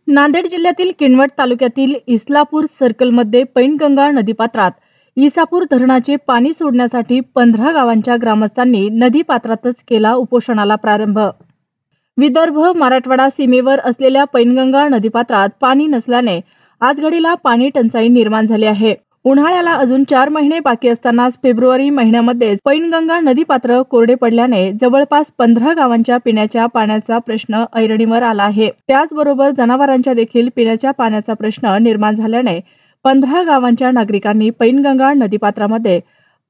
नांदेड जिल्ह्यातील किनवट तालुक्यातील इस्लापूर सर्कलमध्ये पैनगंगा नदीपात्रात इसापूर धरणाचे पाणी सोडण्यासाठी 15 गावांच्या ग्रामस्थांनी नदीपात्रातच केला उपोषणाला प्रारंभ। विदर्भ मराठवाडा सीमेवर असलेल्या पैनगंगा नदीपात्रात पाणी नसल्याने आजघडीला पाणी टंचाई निर्माण झाली आहे। उन्हाळ्याला अजून 4 महिने बाकी असतानाच फेब्रुवारी महिन्यामध्ये पैनगंगा नदीपात्र कोरडे पडल्याने जवळपास 15 गावांच्या पिण्याच्या पाण्याचा प्रश्न ऐरणीवर आला आहे। त्याचबरोबर जनावरांच्या देखील पिण्याच्या पाण्याचा प्रश्न निर्माण झाल्याने 15 गावांच्या नागरिकांनी पैनगंगा नदीपात्रामध्ये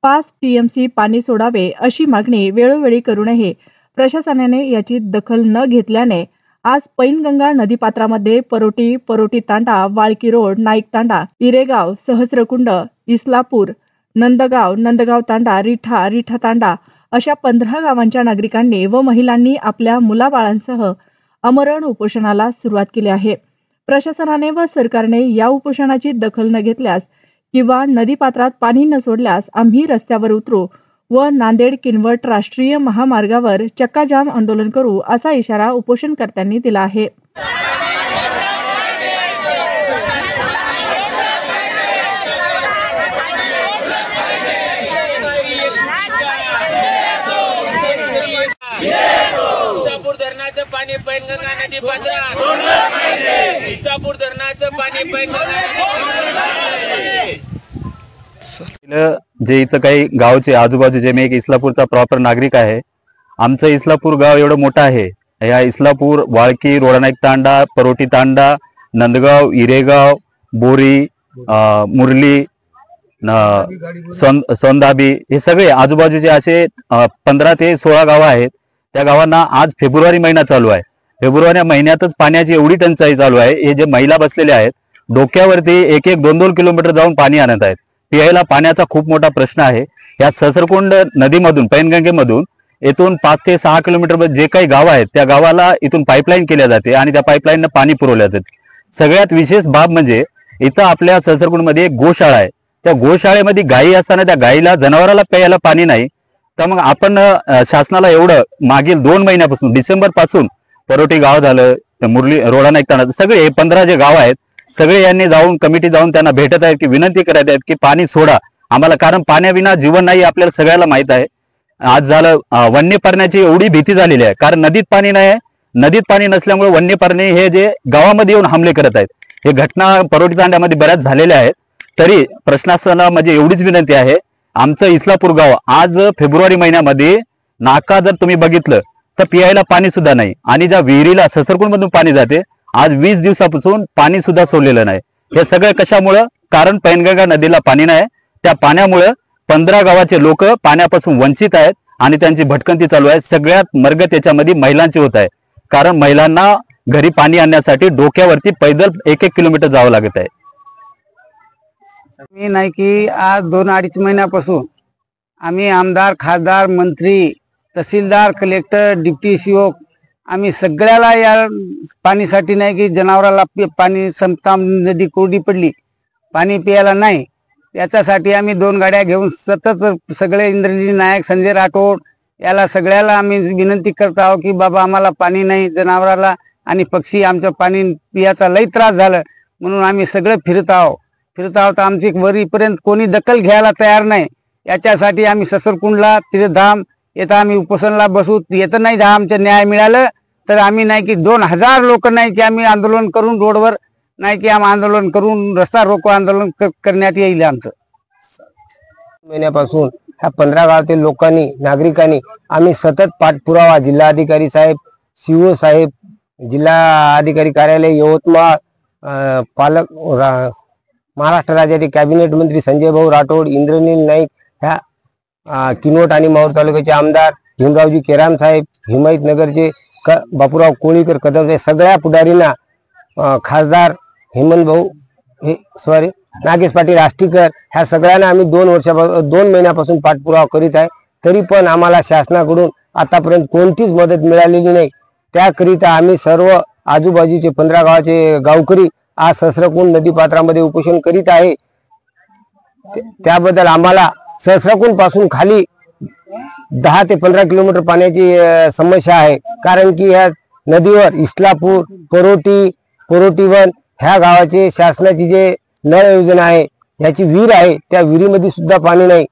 5 टीएमसी पाणी सोडावे अशी मागणी वेळोवेळी करूनही प्रशासनाने याची दखल न घेतल्याने आज पैनगंगा नदीपात्रामध्ये परोटी तांडा, वाळकी रोड, नाईक तांडा, इरेगाव, सहस्रकुंड, इस्लापूर, नंदगाव तांडा, रिठा तांडा अशा 15 गावांच्या नागरिकांनी व महिलांनी आपल्या मुलाबाळांसह आमरण उपोषणाला सुरुवात केली आहे। प्रशासनाने व सरकारने या उपोषणाची दखल न घेतल्यास किंवा नदीपात्रात पाणी न सोडल्यास आम्ही रस्त्यावर उतरू व नांदेड किनवट राष्ट्रीय महामार्गावर चक्काजाम आंदोलन करू असा इशारा उपोषणकर्त्यांनी दिला आहे। इसापूर धरणाचं पाणी पैनगंगा नदी पात्रात सोडलं पाहिजे। इसापूर धरणाचं पाणी पैनगंगा जे इथं काही गावचे आजूबाजूचे मी एक इस्लापूरचा प्रॉपर नागरिक आहे। आमचं इस्लापूर गाव एवढं मोठं आहे। या इस्लापूर, वाळकी, रोडानाईक तांडा, परोटी तांडा, नंदगाव, इरेगाव, बोरी, मुरली, सोंदाबी हे सगळे आजूबाजूचे असे 15 ते 16 गाव आहेत। त्या गावांना आज फेब्रुवारी महिना चालू आहे। फेब्रुवारी महिन्यातच पाण्याची एवढी टंचाई चालू आहे। हे जे महिला बसलेले आहेत डोक्यावरती 1-1, 2-2 किलोमीटर जाऊन पाणी आणत आहेत। पियायला पाण्याचा खूप मोठा प्रश्न आहे। या सहस्रकुंड नदीमधून पैनगंगेमधून येथून 5 ते 6 किलोमीटर जे काही गाव आहेत त्या गावाला इथून पाईपलाईन केल्या जाते आणि त्या पाईपलाईनने पाणी पुरवल्या जाते। सगळ्यात विशेष बाब म्हणजे इथं आपल्या सहस्रकुंडमध्ये एक गोशाळा आहे। त्या गोशाळेमध्ये गायी असताना त्या गायीला जनावराला प्यायला पाणी नाही। तर मग आपण शासनाला एवढं मागील 2 महिन्यापासून डिसेंबर पासून परोटी गाव झालं, मुरली, रोडानाईक तांडा, सगळे 15 जे गाव आहेत सगळे यांनी जाऊन कमिटी जाऊन त्यांना भेटत आहेत की विनंती करत आहेत की पाणी सोडा आम्हाला, कारण पाण्याविना जीवन नाही आपल्याला सगळ्याला माहित आहे। आज झालं वन्य प्राण्याची एवढी भीती झालेली आहे, कारण नदीत पाणी नाही आहे। नदीत पाणी नसल्यामुळे वन्य प्राणी हे जे गावामध्ये येऊन हमले करत आहेत, हे घटना परोटी तांड्यामध्ये बऱ्याच झालेल्या आहेत। तरी प्रशासनाला म्हणजे एवढीच विनंती आहे, आमचं इस्लापूर गाव आज फेब्रुवारी महिन्यामध्ये नाका जर तुम्ही बघितलं तर पियायला पाणी सुद्धा नाही आणि ज्या विहिरीला सहस्रकुंडमधून पाणी जाते आज 20 दिवसापासून पाणी सुद्धा सोडलेलं नाही। हे सगळं कशामुळे? कारण पैनगंगा नदीला पाणी नाही। त्या पाण्यामुळे 15 गावाचे लोक पाण्यापासून वंचित आहेत आणि त्यांची भटकंती चालू आहे। सगळ्यात मर्ग त्याच्यामध्ये महिलांची होत आहे, कारण महिलांना घरी पाणी आणण्यासाठी डोक्यावरती पैदल 1-1 किलोमीटर जावं लागत आहे। मी नाही की आज 2-2.5 महिन्यापासून आम्ही आमदार, खासदार, मंत्री, तहसीलदार, कलेक्टर, डिप्टी सीओ आम्ही सगळ्याला या पाणीसाठी नाही की जनावराला पाणी संपता, नदी कोरडी पडली, पाणी प्यायला नाही, याच्यासाठी आम्ही 2 गाड्या घेऊन सतत सगळे इंद्रजी नायक, संजय राठोड याला सगळ्याला आम्ही विनंती करत आहोत की बाबा आम्हाला पाणी नाही, जनावराला आणि पक्षी आमचं पाणी पियाचा लई त्रास झालं म्हणून आम्ही सगळे फिरत आहोत तर आमची वरीपर्यंत कोणी दखल घ्यायला तयार नाही। याच्यासाठी आम्ही सहस्रकुंडला, तीर्थधाम येतं आम्ही उपोषणाला बसू। येतं नाही जर आमचं न्याय मिळालं तर आम्ही नाही की 2000 लोक नाही की आम्ही आंदोलन करून रोडवर नाही की आम्ही आंदोलन करून रस्ता रोको आंदोलन करण्यात येईल। आमचं महिन्यापासून ह्या 15 गावातील लोकांनी, नागरिकांनी आम्ही सतत पाठपुरावा जिल्हाधिकारी साहेब, सीओ साहेब, जिल्हा अधिकारी कार्यालय यवतमाळ, पालक महाराष्ट्र राज्याचे कॅबिनेट मंत्री संजय भाऊ राठोड, इंद्रनील नाईक, ह्या किनवट आणि माहूर तालुक्याचे आमदार भीमरावजी केराम साहेब, हिमायतनगरचे बापूराव कोळीकर कदम, सगळ्या पुढारींना, खासदार हेमंत भाऊ नागेश पाटील आष्टीकर, ह्या सगळ्यांना आम्ही 2 महिन्यापासून पाठपुरावा करीत आहे। तरी पण आम्हाला शासनाकडून आतापर्यंत कोणतीच मदत मिळालेली नाही। त्याकरिता आम्ही सर्व आजूबाजूचे 15 गावाचे गावकरी आज सहस्रकुंड नदीपात्रामध्ये उपोषण करीत आहे। त्याबद्दल आम्हाला सहस्रकुंड पासून खाली 10 ते 15 किलोमीटर पाण्याची समस्या आहे, कारण की ह्या नदीवर इस्लापूर, परोटी, पोरोटीवन ह्या गावाचे शासनाची जे नळ योजना आहे ह्याची विहीर आहे, त्या विहिरीमध्ये सुद्धा पाणी नाही।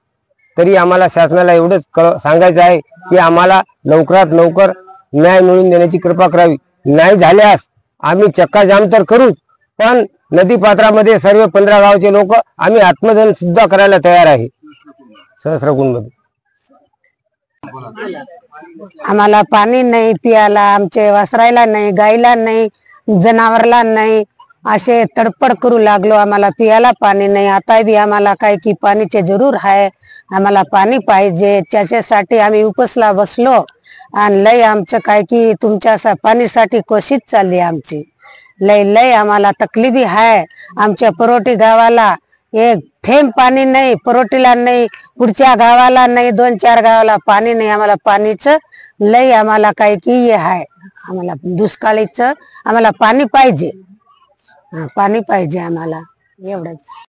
तरी आम्हाला शासनाला एवढंच सांगायचं आहे की आम्हाला लवकरात लवकर न्याय मिळवून देण्याची कृपा करावी। नाही झाल्यास आम्ही चक्काजाम तर करूच, पण नदी पात्रामध्ये सर्व 15 गावचे लोक आम्ही आत्मदहन सुद्धा करायला तयार आहे। सहस्रकुंडमध्ये आम्हाला पाणी नाही पियाला, आमचे वासरायला नाही, गाईला नाही, जनावरला नाही, असे तडपड करू लागलो। आम्हाला पियाला पाणी नाही। आता बी आम्हाला काय की पाणीचे जरूर आहे, आम्हाला पाणी पाहिजे। त्याच्यासाठी आम्ही उपसला बसलो आणि लय आमचं काय की तुमच्या पाणीसाठी कोशिश चालली आमची। लय लय आम्हाला तकलीफी आहे। आमच्या परोटी गावाला एक थेंब पाणी नाही, परोटीला नाही, पुढच्या गावाला नाही, 2-4 गावाला पाणी नाही। आम्हाला पाणीचं लय आम्हाला काय की हे आहे, आम्हाला दुष्काळीचं आम्हाला पाणी पाहिजे, पाणी पाहिजे आम्हाला एवढंच।